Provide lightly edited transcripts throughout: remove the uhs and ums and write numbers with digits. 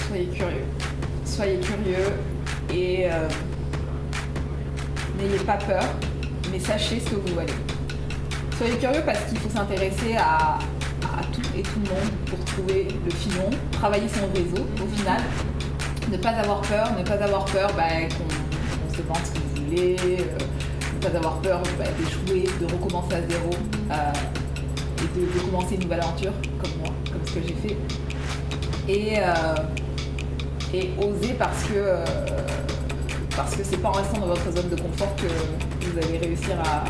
soyez curieux. Soyez curieux et n'ayez pas peur, mais sachez ce que vous valez. Soyez curieux parce qu'il faut s'intéresser à tout et tout le monde pour trouver le filon, travailler son réseau au final. Ne pas avoir peur qu'on se vende ce que vous voulez, ne pas avoir peur d'échouer, de recommencer à zéro et de commencer une nouvelle aventure comme moi, comme ce que j'ai fait. Et oser parce que c'est pas en restant dans votre zone de confort que vous allez réussir à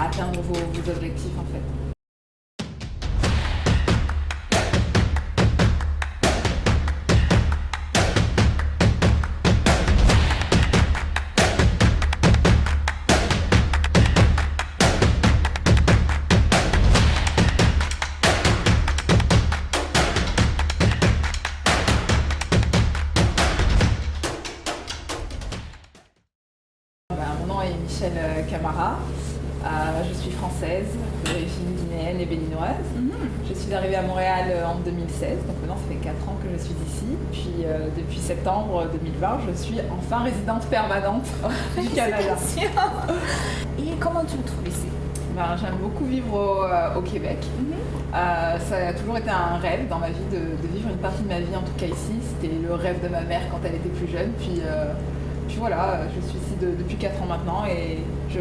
atteindre vos objectifs en fait. Mon nom est Michèle Camara, je suis française, d'origine guinéenne et béninoise. Je suis arrivée à Montréal en 2016, donc maintenant ça fait 4 ans que je suis ici. Puis depuis septembre 2020, je suis enfin résidente permanente du Canada. Et comment tu le trouves ici? J'aime beaucoup vivre au Québec. Ça a toujours été un rêve dans ma vie de vivre une partie de ma vie, en tout cas ici. C'était le rêve de ma mère quand elle était plus jeune. Puis voilà, je suis ici depuis 4 ans maintenant et je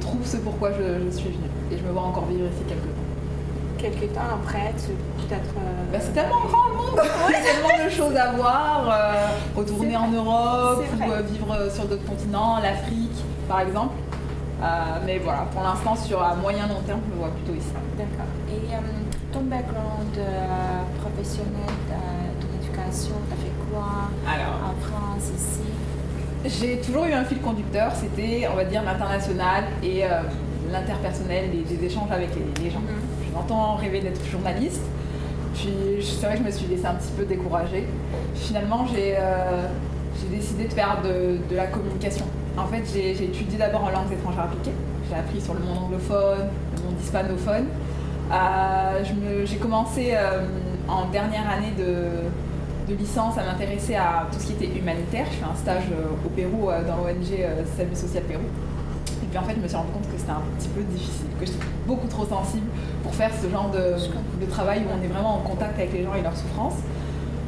trouve ce pourquoi je suis venue. Et je me vois encore vivre ici Quelques temps après, tu peut-être... c'est tellement grand le monde. Il y a tellement de choses à voir. Retourner en Europe ou vivre sur d'autres continents, l'Afrique par exemple. Mais voilà, pour l'instant, sur un moyen long terme, je me vois plutôt ici. D'accord. Et ton background professionnel, ton éducation, tu as fait quoi en France, ici? J'ai toujours eu un fil conducteur, c'était, on va dire, l'international et l'interpersonnel, les échanges avec les gens. Je m'entends rêver d'être journaliste, puis c'est vrai que je me suis laissée un petit peu décourager. Finalement, j'ai décidé de faire de la communication. En fait, j'ai étudié d'abord en langues étrangères appliquées. J'ai appris sur le monde anglophone, le monde hispanophone. J'ai commencé en dernière année de licence à m'intéresser à tout ce qui était humanitaire. Je fais un stage au Pérou dans l'ONG Salut Social Pérou. Et puis en fait, je me suis rendu compte que c'était un petit peu difficile, que j'étais beaucoup trop sensible pour faire ce genre de travail où on est vraiment en contact avec les gens et leurs souffrances.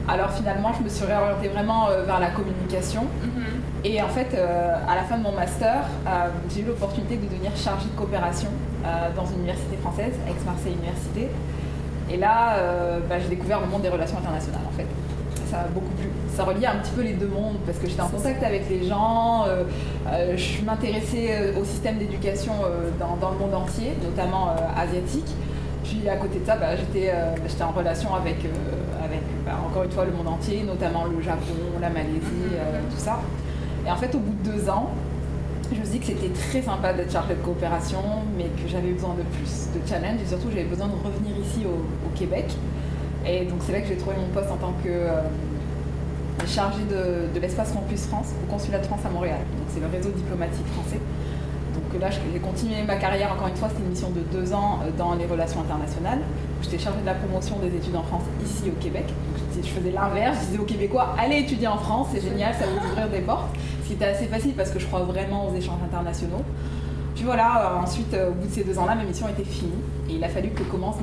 Alors finalement, je me suis réorientée vraiment vers la communication. Et en fait, à la fin de mon master, j'ai eu l'opportunité de devenir chargée de coopération dans une université française, Aix-Marseille Université. Et là, j'ai découvert le monde des relations internationales en fait. Ça m'a beaucoup plu. Ça reliait un petit peu les deux mondes parce que j'étais en contact avec les gens, je m'intéressais au système d'éducation dans le monde entier, notamment asiatique. Puis à côté de ça, j'étais en relation avec encore une fois le monde entier, notamment le Japon, la Malaisie, tout ça. Et en fait, au bout de 2 ans, je me suis dit que c'était très sympa d'être chargée de coopération, mais que j'avais besoin de plus de challenge et surtout j'avais besoin de revenir ici au Québec. Et donc c'est là que j'ai trouvé mon poste en tant que chargée de l'espace Campus France au consulat de France à Montréal. Donc c'est le réseau diplomatique français. Donc là j'ai continué ma carrière, encore une fois c'était une mission de 2 ans dans les relations internationales. J'étais chargée de la promotion des études en France ici au Québec. Donc je faisais l'inverse, je disais aux Québécois allez étudier en France, c'est génial, ça va vous ouvrir des portes. Ce qui était assez facile parce que je crois vraiment aux échanges internationaux. Puis voilà, ensuite, au bout de ces 2 ans-là, ma mission était finie. Et il a fallu que commence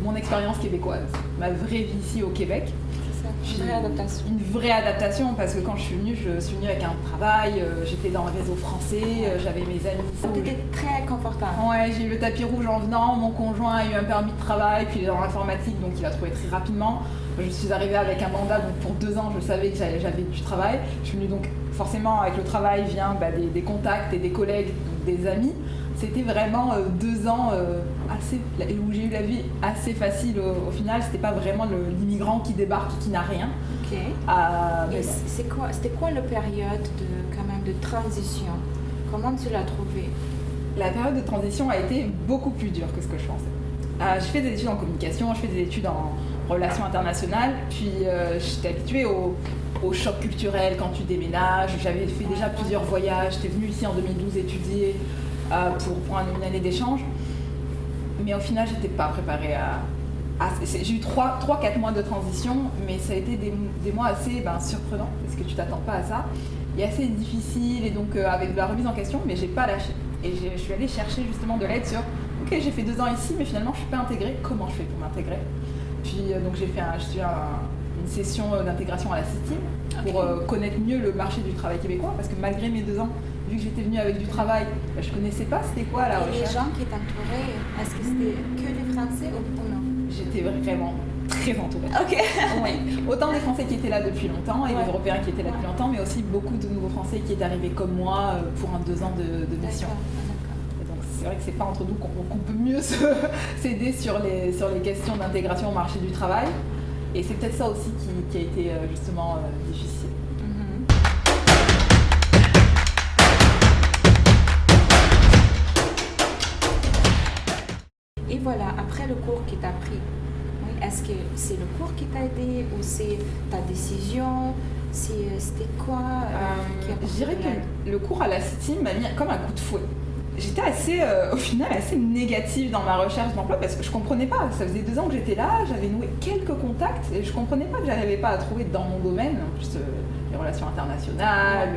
mon expérience québécoise, ma vraie vie ici au Québec. C'est ça, une vraie adaptation. Une vraie adaptation parce que quand je suis venue avec un travail, j'étais dans le réseau français, j'avais mes amis. C'était très confortable. Ouais, j'ai eu le tapis rouge en venant, mon conjoint a eu un permis de travail, puis il est dans l'informatique, donc il a trouvé très rapidement. Je suis arrivée avec un mandat, donc pour 2 ans, je savais que j'avais du travail. Je suis venue donc, forcément, avec le travail vient des contacts et des collègues, des amis. C'était vraiment 2 ans où j'ai eu la vie assez facile au final. C'était pas vraiment l'immigrant qui débarque et qui n'a rien. Ok. C'était quoi la période de transition? Comment tu l'as trouvée? La période de transition a été beaucoup plus dure que ce que je pensais. Je fais des études en communication, je fais des études en relations internationales, puis j'étais habituée au choc culturel quand tu déménages. J'avais fait déjà plusieurs voyages, j'étais venue ici en 2012 étudier pour une année d'échange. Mais au final, j'étais pas préparée j'ai eu 3-4 mois de transition, mais ça a été des mois assez surprenants, parce que tu t'attends pas à ça, et assez difficile, et donc avec de la remise en question, mais j'ai pas lâché. Et je suis allée chercher justement de l'aide sur, ok, j'ai fait 2 ans ici, mais finalement je suis pas intégrée, comment je fais pour m'intégrer? Puis donc j'ai fait une session d'intégration à la CITIM pour connaître mieux le marché du travail québécois, parce que malgré mes 2 ans, vu que j'étais venue avec du travail, je connaissais pas c'était quoi la recherche. Et les gens qui t'entouraient, est-ce que c'était que des Français ou non? J'étais vraiment très entourée. Ok. Oui. Autant des Français qui étaient là depuis longtemps et des Européens qui étaient là depuis longtemps, mais aussi beaucoup de nouveaux Français qui étaient arrivés comme moi pour 2 ans de mission. Et donc c'est vrai que c'est pas entre nous qu'on peut mieux s'aider sur les questions d'intégration au marché du travail. Et c'est peut-être ça aussi qui a été justement difficile. Et voilà, après le cours qui t'a pris, est-ce que c'est le cours qui t'a aidé ou c'est ta décision? C'était quoi Je dirais que le cours à la CITIM m'a mis comme un coup de fouet. J'étais au final assez négative dans ma recherche d'emploi parce que je comprenais pas. Ça faisait 2 ans que j'étais là, j'avais noué quelques contacts et je comprenais pas que j'arrivais pas à trouver dans mon domaine, en plus les relations internationales.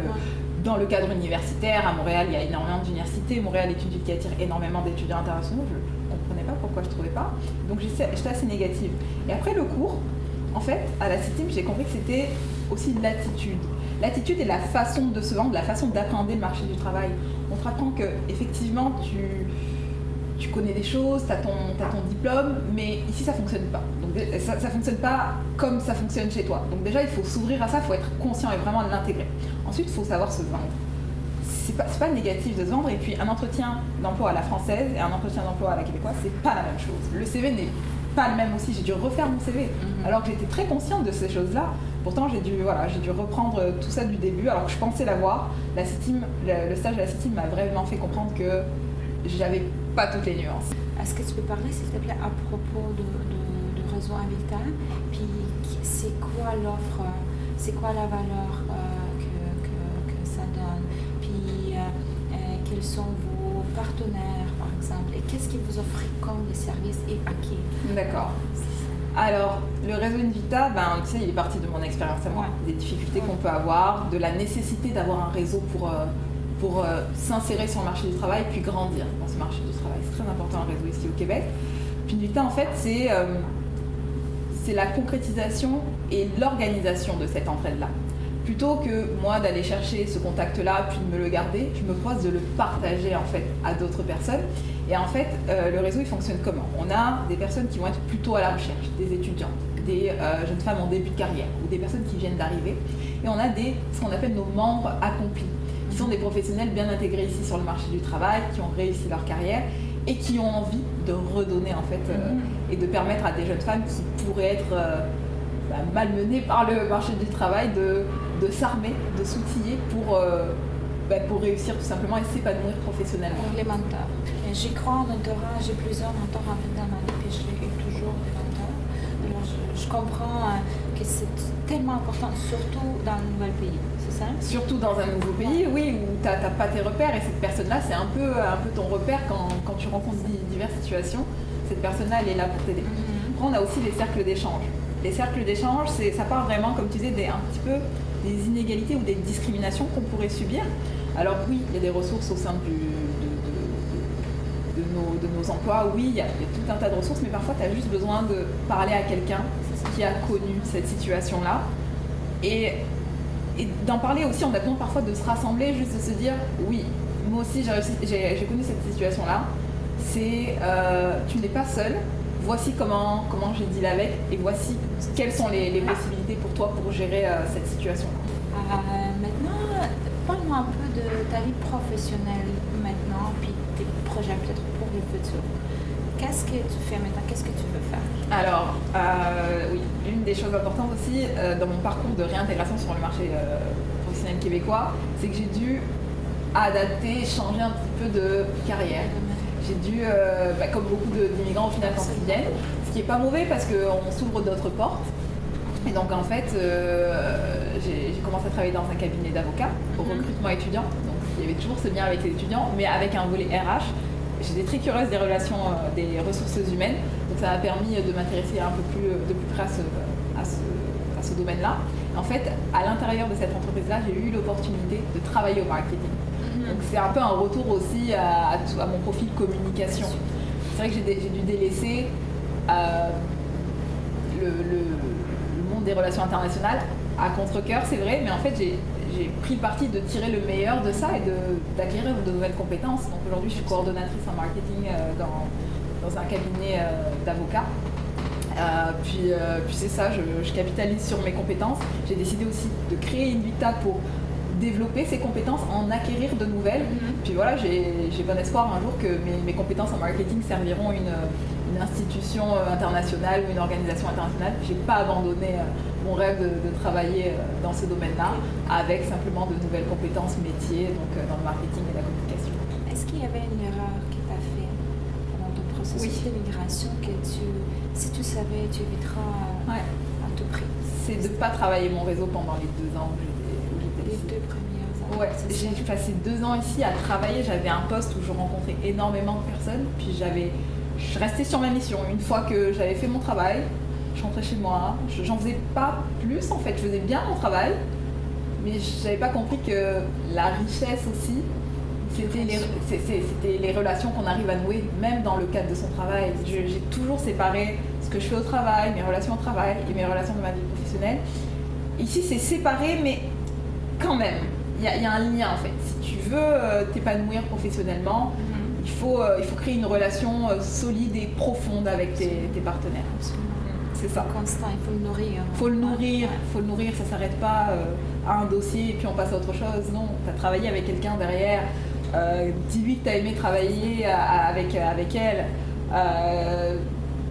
Dans le cadre universitaire, à Montréal, il y a énormément d'universités. Montréal est une ville qui attire énormément d'étudiants internationaux. Je ne comprenais pas pourquoi je ne trouvais pas. Donc j'étais assez négative. Et après le cours, en fait, à la CITIM, j'ai compris que c'était aussi de l'attitude. L'attitude et la façon de se vendre, la façon d'appréhender le marché du travail. On te apprend qu'effectivement, tu connais des choses, tu as ton diplôme, mais ici, ça ne fonctionne pas. Donc, ça ne fonctionne pas comme ça fonctionne chez toi. Donc déjà, il faut s'ouvrir à ça, il faut être conscient et vraiment l'intégrer. Ensuite, il faut savoir se vendre. C'est pas négatif de se vendre. Et puis, un entretien d'emploi à la française et un entretien d'emploi à la québécoise, c'est pas la même chose. Le CV n'est pas le même aussi. J'ai dû refaire mon CV, alors que j'étais très consciente de ces choses-là. Pourtant, j'ai dû reprendre tout ça du début, alors que je pensais l'avoir. La CITIM, le stage de la CITIM m'a vraiment fait comprendre que j'avais pas toutes les nuances. Est-ce que tu peux parler, s'il te plaît, à propos de Réseau Habitat? Puis, c'est quoi l'offre? C'est quoi la valeur que ça donne? Puis, quels sont vos partenaires, par exemple? Et qu'est-ce qu'ils vous offrent comme des services et à qui? D'accord. Alors, le réseau Invita, tu sais, il est parti de mon expérience à moi, des difficultés qu'on peut avoir, de la nécessité d'avoir un réseau pour s'insérer sur le marché du travail, puis grandir dans ce marché du travail. C'est très important un réseau ici au Québec. Puis Invita, en fait, c'est la concrétisation et l'organisation de cette entraide-là. Plutôt que moi d'aller chercher ce contact-là, puis de me le garder, je me propose de le partager en fait à d'autres personnes. Et en fait, le réseau, il fonctionne comment? On a des personnes qui vont être plutôt à la recherche, des étudiants, des jeunes femmes en début de carrière ou des personnes qui viennent d'arriver. Et on a ce qu'on appelle nos membres accomplis, qui sont des professionnels bien intégrés ici sur le marché du travail, qui ont réussi leur carrière et qui ont envie de redonner en fait et de permettre à des jeunes femmes qui pourraient être malmenées par le marché du travail de s'armer, de s'outiller pour réussir tout simplement et s'épanouir professionnellement. Les mentors. J'y crois en mentorat, j'ai plusieurs mentors en fait dans ma vie et je l'ai eu toujours des mentors. Alors je comprends que c'est tellement important, surtout dans un nouvel pays, c'est ça? Surtout dans un nouveau pays, oui, où tu n'as pas tes repères et cette personne-là, c'est un peu ton repère quand tu rencontres diverses situations. Cette personne-là, elle est là pour t'aider. Après, on a aussi les cercles d'échange. Les cercles d'échange, ça part vraiment, comme tu disais, un petit peu des inégalités ou des discriminations qu'on pourrait subir. Alors oui, il y a des ressources au sein de nos emplois, oui, il y a tout un tas de ressources, mais parfois tu as juste besoin de parler à quelqu'un qui a connu cette situation-là. Et d'en parler aussi, on a besoin parfois de se rassembler, juste de se dire, oui, moi aussi j'ai connu cette situation-là, tu n'es pas seul, voici comment j'ai dealé avec, et voici quelles sont les possibilités pour toi pour gérer cette situation-là. Maintenant, parle-moi un peu de ta vie professionnelle maintenant, puis tes projets peut-être pour le futur. Qu'est-ce que tu fais maintenant? Qu'est-ce que tu veux faire? Alors, oui, une des choses importantes aussi dans mon parcours de réintégration sur le marché professionnel québécois, c'est que j'ai dû adapter, changer un petit peu de carrière. J'ai dû, comme beaucoup d'immigrants au final quand ils viennent, ce qui n'est pas mauvais parce qu'on s'ouvre d'autres portes. Et donc en fait, j'ai commencé à travailler dans un cabinet d'avocats au recrutement étudiant. Donc il y avait toujours ce lien avec les étudiants, mais avec un volet RH. J'étais très curieuse des relations, des ressources humaines. Donc ça m'a permis de m'intéresser de plus près à ce domaine-là. En fait, à l'intérieur de cette entreprise-là, j'ai eu l'opportunité de travailler au marketing. Donc c'est un peu un retour aussi à mon profil communication. C'est vrai que j'ai dû délaisser le monde des relations internationales à contre-cœur, c'est vrai, mais en fait j'ai pris le parti de tirer le meilleur de ça et d'acquérir de nouvelles compétences. Donc aujourd'hui je suis coordonnatrice en marketing dans un cabinet d'avocats. Puis c'est ça, je capitalise sur mes compétences. J'ai décidé aussi de créer Invicta pour développer ces compétences, en acquérir de nouvelles. Puis voilà, j'ai bon espoir un jour que mes compétences en marketing serviront une institution internationale ou une organisation internationale. J'ai pas abandonné mon rêve de travailler dans ce domaine-là avec simplement de nouvelles compétences métiers, donc dans le marketing et la communication. Est-ce qu'il y avait une erreur que tu as fait pendant ton processus d'immigration que si tu savais, tu éviteras à tout prix? C'est de ne pas travailler mon réseau pendant les 2 ans où j'étais les ici. 2 premières années. Ouais, j'ai passé 2 ans ici à travailler. J'avais un poste où je rencontrais énormément de personnes. Puis je restais sur ma mission. Une fois que j'avais fait mon travail, je rentrais chez moi. J'en faisais pas plus en fait. Je faisais bien mon travail, mais je n'avais pas compris que la richesse aussi, c'était les relations qu'on arrive à nouer, même dans le cadre de son travail. J'ai toujours séparé ce que je fais au travail, mes relations au travail et mes relations de ma vie professionnelle. Ici, c'est séparé, mais quand même, il y a un lien en fait. Si tu veux t'épanouir professionnellement, il faut créer une relation solide et profonde avec tes partenaires. Absolument. C'est ça. Constant, il faut le nourrir. Faut le nourrir, ça ne s'arrête pas à un dossier et puis on passe à autre chose. Non, tu as travaillé avec quelqu'un derrière, dis-lui que tu as aimé travailler avec elle,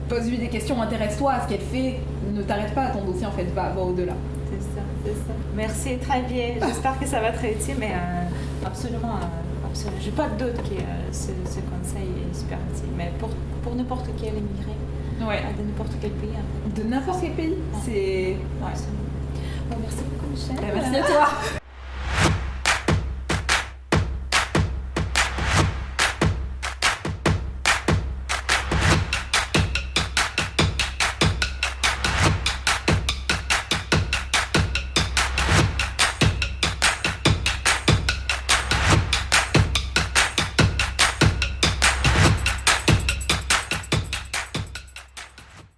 pose-lui des questions, intéresse-toi à ce qu'elle fait, ne t'arrête pas à ton dossier en fait, va au-delà. C'est ça. Merci, très bien. J'espère que ça va être utile, mais absolument. J'ai pas de doute que ce conseil est super utile, mais pour n'importe quel immigré. De n'importe quel pays. En fait. De n'importe quel pays. Ouais. C'est... Bon, merci beaucoup, Michel. Merci à toi.